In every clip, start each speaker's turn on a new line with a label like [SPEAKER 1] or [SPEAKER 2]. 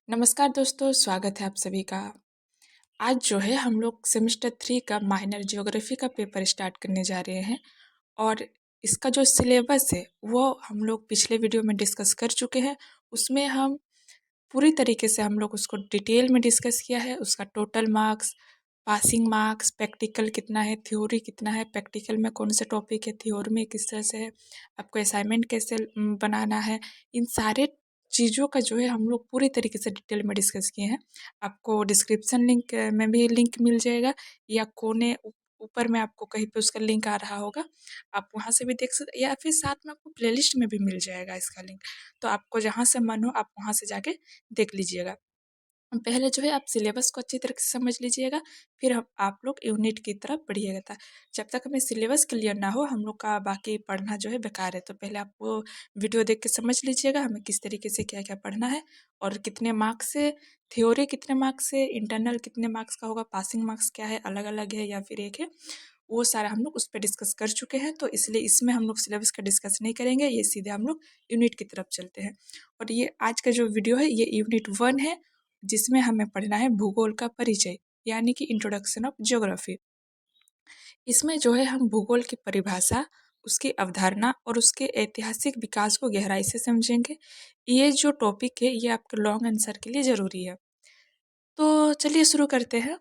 [SPEAKER 1] नमस्कार दोस्तों, स्वागत है आप सभी का। आज जो है हम लोग सेमेस्टर 3 का माइनर ज्योग्राफी का पेपर स्टार्ट करने जा रहे हैं और इसका जो सिलेबस है वो हम लोग पिछले वीडियो में डिस्कस कर चुके हैं। उसमें हम पूरी तरीके से हम लोग उसको डिटेल में डिस्कस किया है। उसका total marks, passing marks, practical कितना है, थ्योरी कितना है, प्रैक्टिकल में कौन से टॉपिक है, थ्योरी में किस तरह से है, आपको असाइनमेंट कैसे बनाना है, इन सारे चीज़ों का जो है हम लोग पूरी तरीके से डिटेल में डिस्कस किए हैं। आपको डिस्क्रिप्शन लिंक में भी लिंक मिल जाएगा या कोने ऊपर में आपको कहीं पे उसका लिंक आ रहा होगा, आप वहाँ से भी देख सकते या फिर साथ में आपको प्लेलिस्ट में भी मिल जाएगा इसका लिंक। तो आपको जहाँ से मन हो आप वहाँ से जाके देख लीजिएगा। पहले जो है आप सिलेबस को अच्छी तरह से समझ लीजिएगा, फिर हम आप लोग यूनिट की तरफ बढ़िएगा। जब तक हमें सिलेबस क्लियर ना हो हम लोग का बाकी पढ़ना जो है बेकार है। तो पहले आप वो वीडियो देख के समझ लीजिएगा हमें किस तरीके से क्या क्या पढ़ना है और कितने मार्क्स से, थ्योरी कितने मार्क्स से, इंटरनल कितने मार्क्स का होगा, पासिंग मार्क्स क्या है, अलग अलग है या फिर एक है, वो सारा हम लोग उस पर डिस्कस कर चुके हैं। तो इसलिए इसमें हम लोग सिलेबस का डिस्कस नहीं करेंगे, ये सीधे हम लोग यूनिट की तरफ चलते हैं। और ये आज का जो वीडियो है ये यूनिट 1 है, जिसमें हमें पढ़ना है भूगोल का परिचय यानी कि इंट्रोडक्शन ऑफ ज्योग्राफी। इसमें जो है हम भूगोल की परिभाषा, उसकी अवधारणा और उसके ऐतिहासिक विकास को गहराई से समझेंगे। ये जो टॉपिक है ये आपके लॉन्ग आंसर के लिए ज़रूरी है। तो चलिए शुरू करते हैं।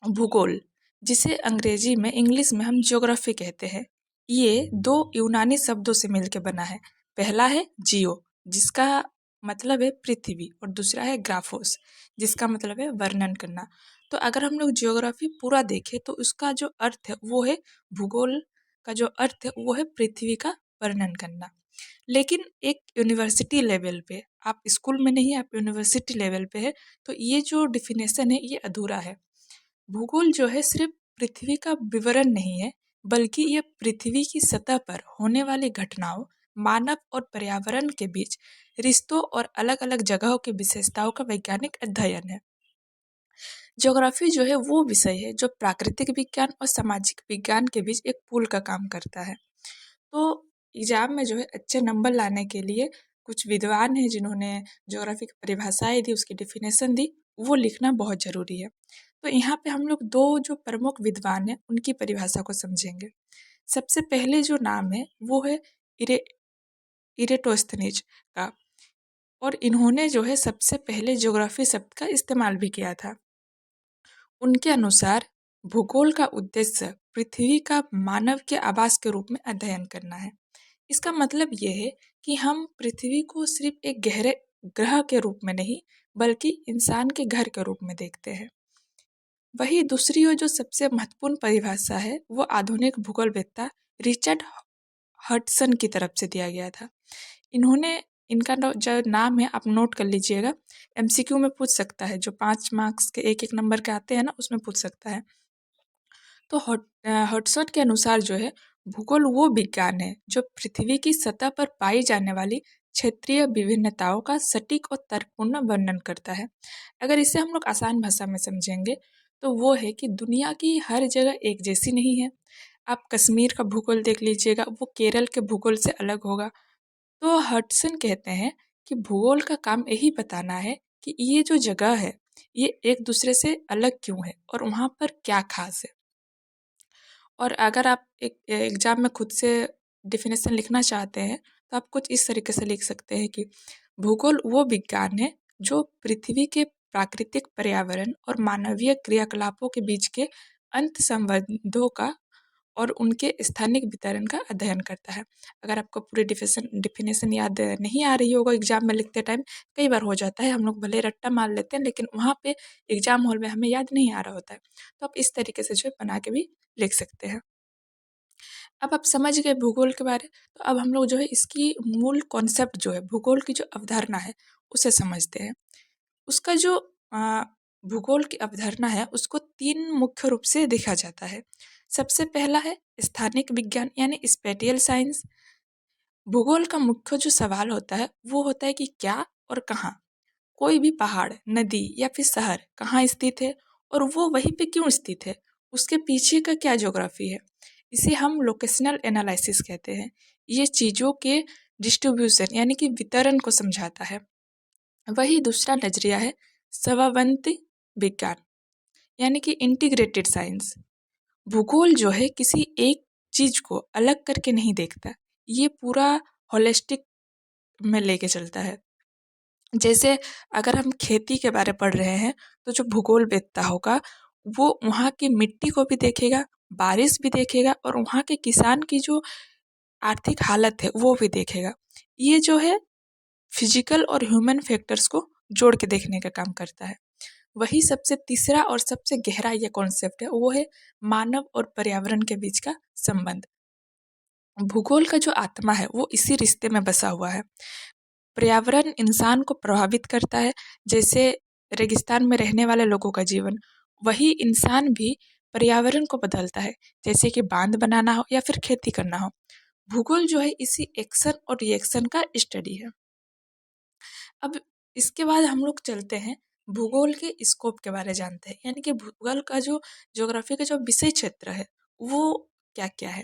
[SPEAKER 1] भूगोल, जिसे अंग्रेजी में, इंग्लिश में हम ज्योग्राफी कहते हैं, ये दो यूनानी शब्दों से मिलकर बना है। पहला है जियो, जिसका मतलब है पृथ्वी, और दूसरा है ग्राफोस, जिसका मतलब है वर्णन करना। तो अगर हम लोग ज्योग्राफी पूरा देखें तो उसका जो अर्थ है वो है, भूगोल का जो अर्थ है वो है पृथ्वी का वर्णन करना। लेकिन एक यूनिवर्सिटी लेवल पे, आप स्कूल में नहीं, आप यूनिवर्सिटी लेवल पे है, तो ये जो डिफिनेशन है ये अधूरा है। भूगोल जो है सिर्फ पृथ्वी का विवरण नहीं है, बल्कि ये पृथ्वी की सतह पर होने वाली घटनाओं, मानव और पर्यावरण के बीच रिश्तों और अलग अलग जगहों की विशेषताओं का वैज्ञानिक अध्ययन है। ज्योग्राफी जो है वो विषय है जो प्राकृतिक विज्ञान और सामाजिक विज्ञान के बीच एक पुल का काम करता है। तो एग्जाम में जो है अच्छे नंबर लाने के लिए कुछ विद्वान हैं जिन्होंने ज्योग्राफी की परिभाषाएं दी, उसकी डिफिनेशन दी, वो लिखना बहुत ज़रूरी है। तो यहाँ पे हम लोग दो जो प्रमुख विद्वान हैं उनकी परिभाषा को समझेंगे। सबसे पहले जो नाम है वो है इरे इरेटोस्थनीज का, और इन्होंने जो है सबसे पहले ज्योग्राफी शब्द का इस्तेमाल भी किया था। उनके अनुसार भूगोल का उद्देश्य पृथ्वी का मानव के आवास के रूप में अध्ययन करना है। इसका मतलब ये है कि हम पृथ्वी को सिर्फ एक गहरे ग्रह के रूप में नहीं, बल्कि इंसान के घर के रूप में देखते हैं। वही दूसरी ओर जो सबसे महत्वपूर्ण परिभाषा है वो आधुनिक भूगोलवेत्ता रिचर्ड हडसन की तरफ से दिया गया था। इन्होंने, इनका जो नाम है आप नोट कर लीजिएगा, एमसीक्यू में पूछ सकता है, जो 5 मार्क्स के एक एक नंबर के आते हैं ना उसमें पूछ सकता है। तो हॉटसन के अनुसार जो है भूगोल वो विज्ञान है जो पृथ्वी की सतह पर पाई जाने वाली क्षेत्रीय विभिन्नताओं का सटीक और तर्कपूर्ण वर्णन करता है। अगर इसे हम लोग आसान भाषा में समझेंगे तो वो है कि दुनिया की हर जगह एक जैसी नहीं है। आप कश्मीर का भूगोल देख लीजिएगा, वो केरल के भूगोल से अलग होगा। तो हडसन कहते हैं कि भूगोल का काम यही बताना है कि ये जो जगह है ये एक दूसरे से अलग क्यों है और वहाँ पर क्या खास है। और अगर आप एक एग्ज़ाम में खुद से डेफिनेशन लिखना चाहते हैं तो आप कुछ इस तरीके से लिख सकते हैं कि भूगोल वो विज्ञान है जो पृथ्वी के प्राकृतिक पर्यावरण और मानवीय क्रियाकलापों के बीच के अंत संबंधों का और उनके स्थानिक वितरण का अध्ययन करता है। अगर आपको पूरी डिफिनेशन याद नहीं आ रही होगा एग्जाम में लिखते टाइम, कई बार हो जाता है हम लोग भले रट्टा मार लेते हैं लेकिन वहाँ पे एग्जाम हॉल में हमें याद नहीं आ रहा होता है, तो आप इस तरीके से जो है बना के भी लिख सकते हैं। अब आप समझ गए भूगोल के बारे, तो अब हम लोग जो है इसकी मूल कॉन्सेप्ट जो है भूगोल की जो अवधारणा है उसे समझते हैं। उसका जो भूगोल की अवधारणा है उसको 3 मुख्य रूप से देखा जाता है। सबसे पहला है स्थानिक विज्ञान यानी स्पेटियल साइंस। भूगोल का मुख्य जो सवाल होता है वो होता है कि क्या और कहाँ, कोई भी पहाड़, नदी या फिर शहर कहाँ स्थित है और वो वहीं पे क्यों स्थित है, उसके पीछे का क्या ज्योग्राफी है। इसे हम लोकेशनल एनालिसिस कहते हैं। ये चीज़ों के डिस्ट्रीब्यूशन यानी कि वितरण को समझाता है। वही दूसरा नजरिया है सवावंती विज्ञान, यानी कि इंटीग्रेटेड साइंस। भूगोल जो है किसी एक चीज को अलग करके नहीं देखता, ये पूरा होलिस्टिक में लेके चलता है। जैसे अगर हम खेती के बारे पढ़ रहे हैं तो जो भूगोल वेत्ता होगा वो वहाँ की मिट्टी को भी देखेगा, बारिश भी देखेगा और वहाँ के किसान की जो आर्थिक हालत है वो भी देखेगा। ये जो है फिजिकल और ह्यूमन फैक्टर्स को जोड़ के देखने का काम करता है। वही सबसे तीसरा और सबसे गहरा ये कॉन्सेप्ट है, वो है मानव और पर्यावरण के बीच का संबंध। भूगोल का जो आत्मा है वो इसी रिश्ते में बसा हुआ है। पर्यावरण इंसान को प्रभावित करता है, जैसे रेगिस्तान में रहने वाले लोगों का जीवन, वही इंसान भी पर्यावरण को बदलता है, जैसे कि बांध बनाना हो या फिर खेती करना हो। भूगोल जो है इसी एक्शन और रिएक्शन का स्टडी है। अब इसके बाद हम लोग चलते हैं भूगोल के स्कोप के बारे जानते हैं, यानी कि भूगोल का जो ज्योग्राफी का जो विषय क्षेत्र है वो क्या क्या है।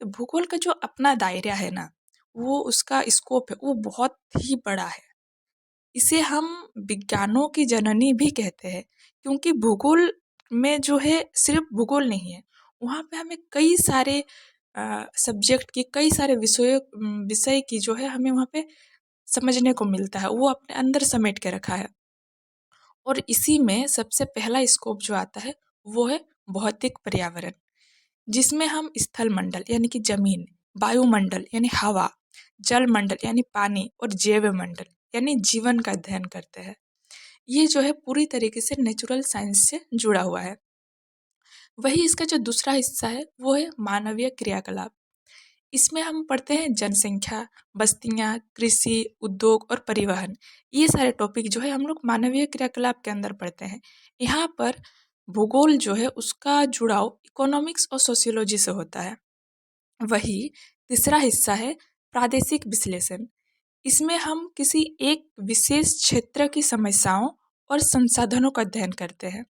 [SPEAKER 1] भूगोल का जो अपना दायरा है ना, वो उसका स्कोप है वो बहुत ही बड़ा है। इसे हम विज्ञानों की जननी भी कहते हैं, क्योंकि भूगोल में जो है सिर्फ भूगोल नहीं है, वहाँ पे हमें कई सारे सब्जेक्ट की, कई सारे विषय की जो है हमें वहाँ पे समझने को मिलता है, वो अपने अंदर समेट के रखा है। और इसी में सबसे पहला स्कोप जो आता है वो है भौतिक पर्यावरण, जिसमें हम स्थल मंडल यानी कि जमीन, वायुमंडल यानी हवा, जल मंडल यानी पानी और जैव मंडल यानी जीवन का अध्ययन करते हैं। ये जो है पूरी तरीके से नेचुरल साइंस से जुड़ा हुआ है। वही इसका जो दूसरा हिस्सा है वो है मानवीय क्रियाकलाप। इसमें हम पढ़ते हैं जनसंख्या, बस्तियाँ, कृषि, उद्योग और परिवहन। ये सारे टॉपिक जो है हम लोग मानवीय क्रियाकलाप के अंदर पढ़ते हैं। यहाँ पर भूगोल जो है उसका जुड़ाव इकोनॉमिक्स और सोशियोलॉजी से होता है। वही तीसरा हिस्सा है प्रादेशिक विश्लेषण। इसमें हम किसी एक विशेष क्षेत्र की समस्याओं और संसाधनों का अध्ययन करते हैं।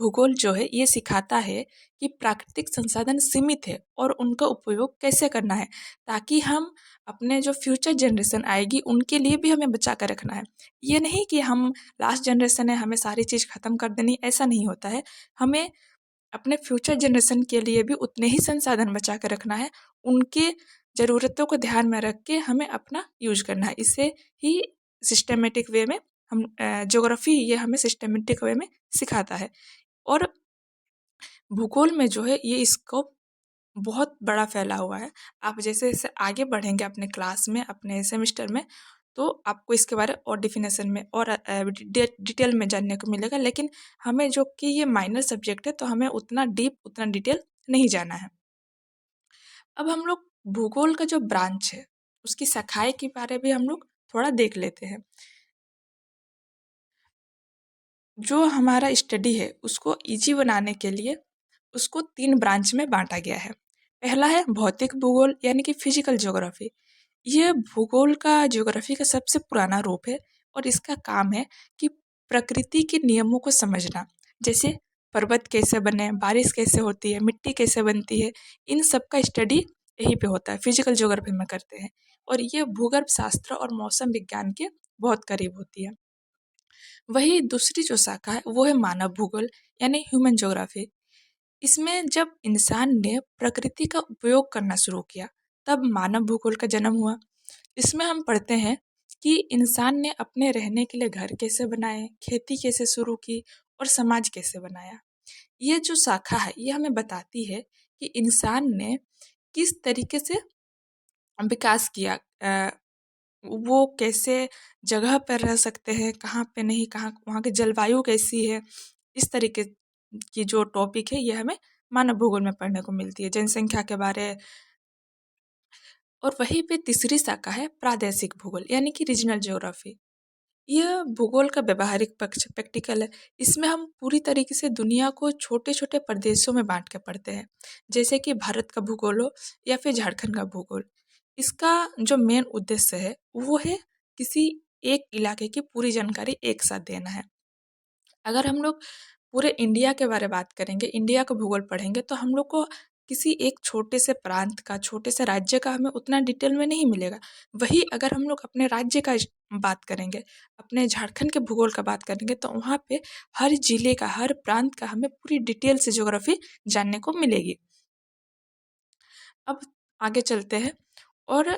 [SPEAKER 1] भूगोल जो है ये सिखाता है कि प्राकृतिक संसाधन सीमित है और उनका उपयोग कैसे करना है, ताकि हम अपने जो फ्यूचर जनरेशन आएगी उनके लिए भी हमें बचा कर रखना है। ये नहीं कि हम लास्ट जनरेशन है हमें सारी चीज़ ख़त्म कर देनी, ऐसा नहीं होता है। हमें अपने फ्यूचर जनरेशन के लिए भी उतने ही संसाधन बचा कर रखना है, उनके ज़रूरतों को ध्यान में रख के हमें अपना यूज करना है। इससे ही सिस्टमेटिक वे में हम ज्योग्राफी ये हमें सिस्टमेटिक वे में सिखाता है। और भूगोल में जो है ये स्कोप बहुत बड़ा फैला हुआ है। आप जैसे-जैसे आगे बढ़ेंगे अपने क्लास में, अपने सेमेस्टर में, तो आपको इसके बारे और डेफिनेशन में और डिटेल में जानने को मिलेगा। लेकिन हमें जो कि ये माइनर सब्जेक्ट है तो हमें उतना डीप, उतना डिटेल नहीं जाना है। अब हम लोग भूगोल का जो ब्रांच है, उसकी शाखाएँ के बारे में हम लोग थोड़ा देख लेते हैं। जो हमारा स्टडी है उसको ईज़ी बनाने के लिए उसको 3 ब्रांच में बाँटा गया है। पहला है भौतिक भूगोल यानी कि फिज़िकल ज्योग्राफी। ये भूगोल का ज्योग्राफी का सबसे पुराना रूप है और इसका काम है कि प्रकृति के नियमों को समझना। जैसे पर्वत कैसे बने, बारिश कैसे होती है, मिट्टी कैसे बनती है, इन सब का स्टडी यहीं पे होता है, फिज़िकल ज्योग्राफी में करते हैं। और ये भूगर्भ शास्त्र और मौसम विज्ञान के बहुत करीब होती है। वही दूसरी जो शाखा है वो है मानव भूगोल यानी ह्यूमन ज्योग्राफी। इसमें जब इंसान ने प्रकृति का उपयोग करना शुरू किया तब मानव भूगोल का जन्म हुआ। इसमें हम पढ़ते हैं कि इंसान ने अपने रहने के लिए घर कैसे बनाए, खेती कैसे शुरू की और समाज कैसे बनाया। ये जो शाखा है ये हमें बताती है कि इंसान ने किस तरीके से विकास किया, वो कैसे जगह पर रह सकते हैं, कहाँ पे नहीं, कहाँ वहाँ की जलवायु कैसी है। इस तरीके की जो टॉपिक है ये हमें मानव भूगोल में पढ़ने को मिलती है, जनसंख्या के बारे। और वहीं पे तीसरी शाखा है प्रादेशिक भूगोल यानी कि रीजनल ज्योग्राफी। यह भूगोल का व्यवहारिक पक्ष प्रैक्टिकल है। इसमें हम पूरी तरीके से दुनिया को छोटे छोटे प्रदेशों में बांट के पढ़ते हैं, जैसे कि भारत का भूगोल हो या फिर झारखंड का भूगोल। इसका जो मेन उद्देश्य है वो है किसी एक इलाके की पूरी जानकारी एक साथ देना है। अगर हम लोग पूरे इंडिया के बारे में बात करेंगे, इंडिया का भूगोल पढ़ेंगे तो हम लोग को किसी एक छोटे से प्रांत का, छोटे से राज्य का हमें उतना डिटेल में नहीं मिलेगा। वही अगर हम लोग अपने राज्य का बात करेंगे, अपने झारखंड के भूगोल का बात करेंगे, तो वहाँ पे हर जिले का, हर प्रांत का हमें पूरी डिटेल से ज्योग्राफी जानने को मिलेगी। अब आगे चलते हैं और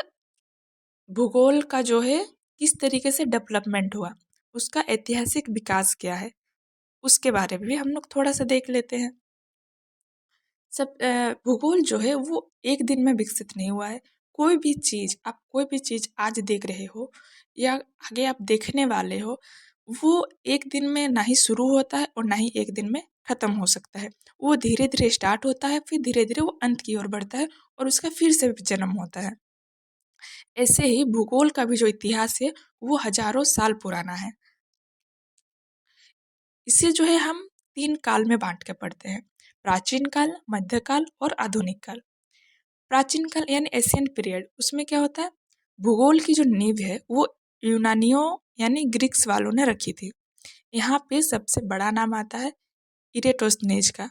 [SPEAKER 1] भूगोल का जो है किस तरीके से डेवलपमेंट हुआ, उसका ऐतिहासिक विकास क्या है, उसके बारे में भी हम लोग थोड़ा सा देख लेते हैं। भूगोल जो है वो एक दिन में विकसित नहीं हुआ है। कोई भी चीज़ आज देख रहे हो या आगे आप देखने वाले हो, वो एक दिन में ना ही शुरू होता है और ना ही एक दिन में ख़त्म हो सकता है। वो धीरे धीरे स्टार्ट होता है, फिर धीरे धीरे वो अंत की ओर बढ़ता है और उसका फिर से जन्म होता है। ऐसे ही भूगोल का भी जो इतिहास है वो हजारों साल पुराना है। इसे जो है हम 3 काल में बाँट के पढ़ते हैं, प्राचीन काल, मध्यकाल और आधुनिक काल। प्राचीन काल यानी एशियन पीरियड, उसमें क्या होता है, भूगोल की जो नींव है वो यूनानियों यानी ग्रीक्स वालों ने रखी थी। यहाँ पे सबसे बड़ा नाम आता है इरेटोस्थनीज का।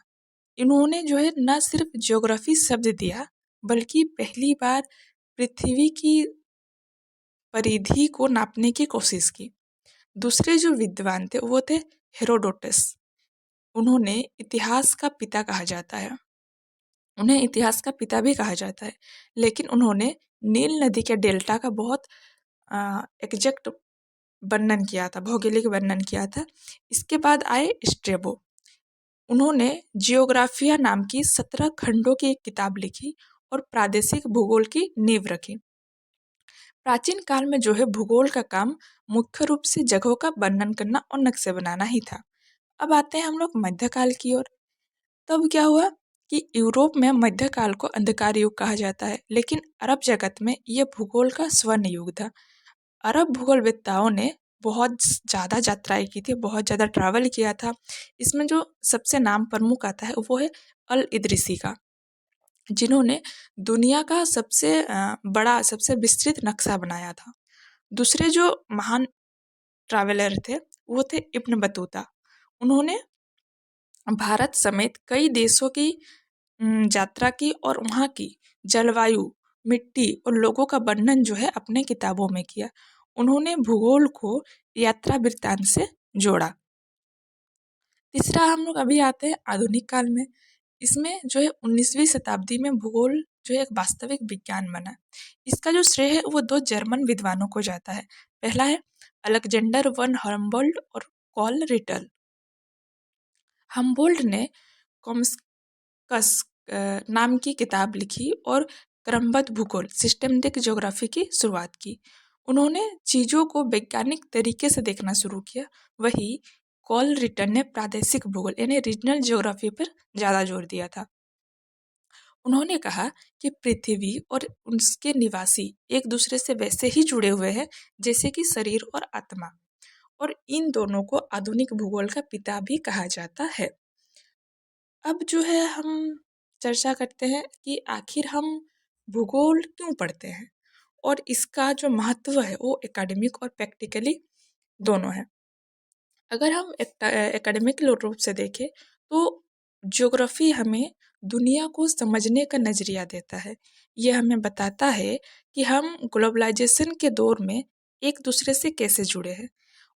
[SPEAKER 1] इन्होंने जो है न सिर्फ ज्योग्राफी शब्द दिया, बल्कि पहली बार पृथ्वी की परिधि को नापने की कोशिश की। दूसरे जो विद्वान थे वो थे हेरोडोटस। उन्होंने इतिहास का पिता कहा जाता है, उन्हें इतिहास का पिता भी कहा जाता है, लेकिन उन्होंने नील नदी के डेल्टा का बहुत एग्जैक्ट वर्णन किया था, भौगोलिक वर्णन किया था। इसके बाद आए स्ट्रेबो। उन्होंने जियोग्राफिया नाम की 17 खंडों की एक किताब लिखी और प्रादेशिक भूगोल की नींव रखी। प्राचीन काल में जो है भूगोल का काम मुख्य रूप से जगहों का वर्णन करना और नक्शे बनाना ही था। अब आते हैं हम लोग मध्यकाल की ओर। तब क्या हुआ कि यूरोप में मध्यकाल को अंधकार युग कहा जाता है, लेकिन अरब जगत में यह भूगोल का स्वर्ण युग था। अरब भूगोलवेत्ताओं ने बहुत ज़्यादा यात्राएं की थी, बहुत ज़्यादा ट्रैवल किया था। इसमें जो सबसे नाम प्रमुख आता है वो है अल इदरिसी का, जिन्होंने दुनिया का सबसे बड़ा, सबसे विस्तृत नक्शा बनाया था। दूसरे जो महान ट्रैवलर थे वो थे इब्न बतूता। उन्होंने भारत समेत कई देशों की यात्रा की और वहाँ की जलवायु, मिट्टी और लोगों का वर्णन जो है अपने किताबों में किया। उन्होंने भूगोल को यात्रा वृत्तांत से जोड़ा। तीसरा हम लोग अभी आते हैं आधुनिक काल में। इसमें जो है 19वीं शताब्दी में भूगोल जो है एक वास्तविक विज्ञान बना। इसका जो श्रेय है वो 2 जर्मन विद्वानों को जाता है। पहला है अलेक्जेंडर वन हम्बोल्ट और कॉल रिटल। हम्बोल्ट ने कॉम्सकस नाम की किताब लिखी और क्रमबद्ध भूगोल, सिस्टमेटिक ज्योग्राफी की शुरुआत की। उन्होंने चीज़ों को वैज्ञानिक तरीके से देखना शुरू किया। वही कॉल रिटन ने प्रादेशिक भूगोल यानी रीजनल ज्योग्राफी पर ज़्यादा जोर दिया था। उन्होंने कहा कि पृथ्वी और उसके निवासी एक दूसरे से वैसे ही जुड़े हुए हैं जैसे कि शरीर और आत्मा, और इन दोनों को आधुनिक भूगोल का पिता भी कहा जाता है। अब जो है हम चर्चा करते हैं कि आखिर हम भूगोल क्यों पढ़ते हैं और इसका जो महत्व है वो एकेडमिक और प्रैक्टिकली दोनों है। अगर हम एकेडमिक रूप से देखें तो ज्योग्राफी हमें दुनिया को समझने का नज़रिया देता है। ये हमें बताता है कि हम ग्लोबलाइजेशन के दौर में एक दूसरे से कैसे जुड़े हैं।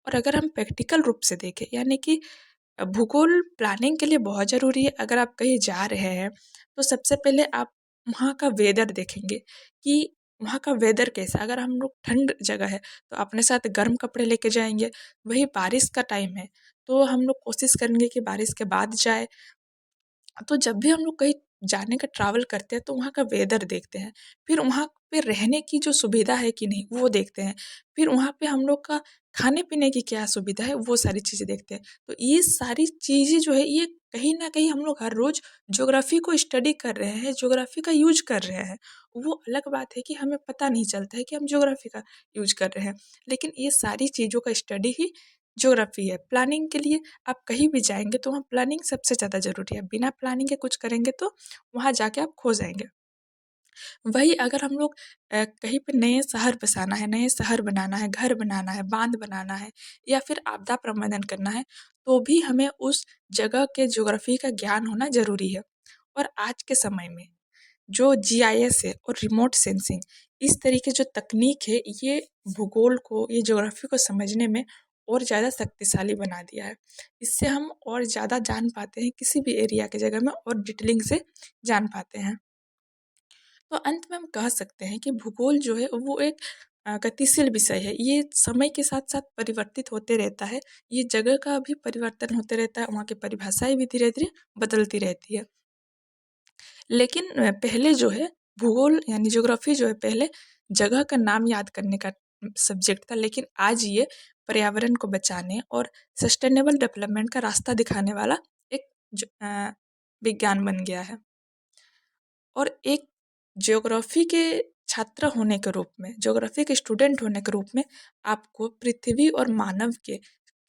[SPEAKER 1] और अगर हम प्रैक्टिकल रूप से देखें यानी कि भूगोल प्लानिंग के लिए बहुत ज़रूरी है। अगर आप कहीं जा रहे हैं तो सबसे पहले आप वहाँ का वेदर देखेंगे कि वहाँ का वेदर कैसा। अगर हम लोग ठंड जगह है तो अपने साथ गर्म कपड़े लेके जाएंगे। वही बारिश का टाइम है तो हम लोग कोशिश करेंगे कि बारिश के बाद जाए। तो जब भी हम लोग कहीं जाने का ट्रैवल करते हैं तो वहाँ का वेदर देखते हैं, फिर वहाँ पे रहने की जो सुविधा है कि नहीं वो देखते हैं, फिर वहाँ पे हम लोग का खाने पीने की क्या सुविधा है वो सारी चीज़ें देखते हैं। तो ये सारी चीज़ें जो है ये कहीं ना कहीं हम लोग हर रोज़ ज्योग्राफी को स्टडी कर रहे हैं, ज्योग्राफी का यूज कर रहे हैं। वो अलग बात है कि हमें पता नहीं चलता है कि हम ज्योग्राफी का यूज कर रहे हैं, लेकिन ये सारी चीज़ों का स्टडी ही ज्योग्राफी है। प्लानिंग के लिए आप कहीं भी जाएंगे तो वहाँ प्लानिंग सबसे ज़्यादा ज़रूरी है। बिना प्लानिंग के कुछ करेंगे तो वहाँ जाके आप खो जाएंगे। वही अगर हम लोग कहीं पे नए शहर बसाना है, नए शहर बनाना है, घर बनाना है, बांध बनाना है या फिर आपदा प्रबंधन करना है, तो भी हमें उस जगह के ज्योग्राफी का ज्ञान होना ज़रूरी है। और आज के समय में जो जीआईएस है और रिमोट सेंसिंग, इस तरीके जो तकनीक है ये भूगोल को, ये ज्योग्राफी को समझने में और ज़्यादा शक्तिशाली बना दिया है। इससे हम और ज़्यादा जान पाते हैं, किसी भी एरिया की जगह में और डिटेलिंग से जान पाते हैं। तो अंत में हम कह सकते हैं कि भूगोल जो है वो एक गतिशील विषय है। ये समय के साथ साथ परिवर्तित होते रहता है। ये जगह का भी परिवर्तन होते रहता है, वहाँ की परिभाषाएं भी धीरे धीरे बदलती रहती है। लेकिन पहले जो है भूगोल यानी ज्योग्राफी जो है पहले जगह का नाम याद करने का सब्जेक्ट था, लेकिन आज ये पर्यावरण को बचाने और सस्टेनेबल डेवलपमेंट का रास्ता दिखाने वाला एक विज्ञान बन गया है। और एक ज्योग्राफी के छात्र होने के रूप में, ज्योग्राफी के स्टूडेंट होने के रूप में आपको पृथ्वी और मानव के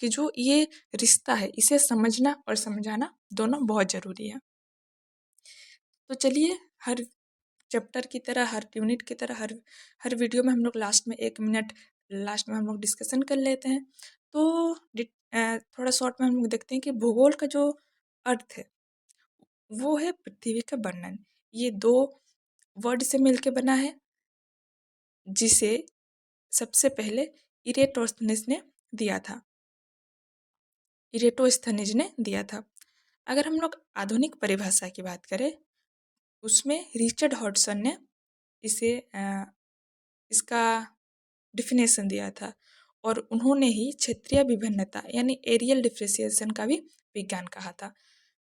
[SPEAKER 1] जो ये रिश्ता है इसे समझना और समझाना दोनों बहुत ज़रूरी है। तो चलिए हर चैप्टर की तरह, हर यूनिट की तरह, हर वीडियो में हम लोग लास्ट में 1 मिनट लास्ट में हम लोग डिस्कशन कर लेते हैं। तो थोड़ा शॉर्ट में हम लोग देखते हैं कि भूगोल का जो अर्थ है वो है पृथ्वी का वर्णन। ये 2 वर्ड से मिलके बना है, जिसे सबसे पहले इरेटोस्थनीज ने दिया था। इरेटोस्थनीज ने दिया था। अगर हम लोग आधुनिक परिभाषा की बात करें, उसमें रिचर्ड हॉडसन ने इसे इसका डिफिनेशन दिया था और उन्होंने ही क्षेत्रीय विभिन्नता यानी एरियल डिफ्रेंसिएशन का भी विज्ञान कहा था।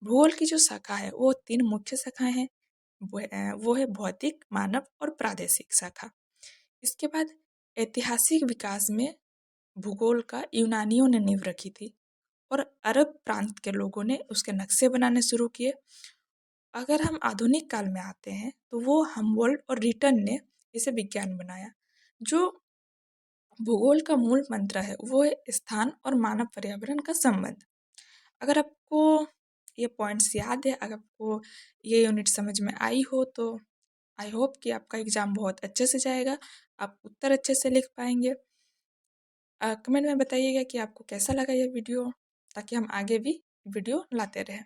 [SPEAKER 1] भूगोल की जो शाखा है वो 3 मुख्य शाखाएं हैं। वो है भौतिक, मानव और प्रादेशिक शाखा। इसके बाद ऐतिहासिक विकास में भूगोल का यूनानियों ने नींव रखी थी और अरब प्रांत के लोगों ने उसके नक्शे बनाने शुरू किए। अगर हम आधुनिक काल में आते हैं तो वो हमबोल्ट और रिटन ने इसे विज्ञान बनाया। जो भूगोल का मूल मंत्र है वो है स्थान और मानव पर्यावरण का संबंध। अगर आपको ये पॉइंट्स याद है, अगर आपको ये यूनिट समझ में आई हो तो आई होप कि आपका एग्ज़ाम बहुत अच्छे से जाएगा, आप उत्तर अच्छे से लिख पाएंगे। कमेंट में बताइएगा कि आपको कैसा लगा ये वीडियो, ताकि हम आगे भी वीडियो लाते रहें।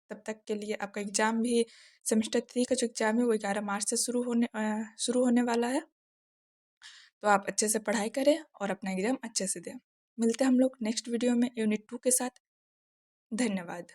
[SPEAKER 1] तब तक के लिए आपका एग्ज़ाम भी, सेमेस्टर 3 का जो एग्ज़ाम है वो 11 मार्च से शुरू होने वाला है। तो आप अच्छे से पढ़ाई करें और अपना एग्ज़ाम अच्छे से दें। मिलते हैं हम लोग नेक्स्ट वीडियो में यूनिट 2 के साथ। धन्यवाद।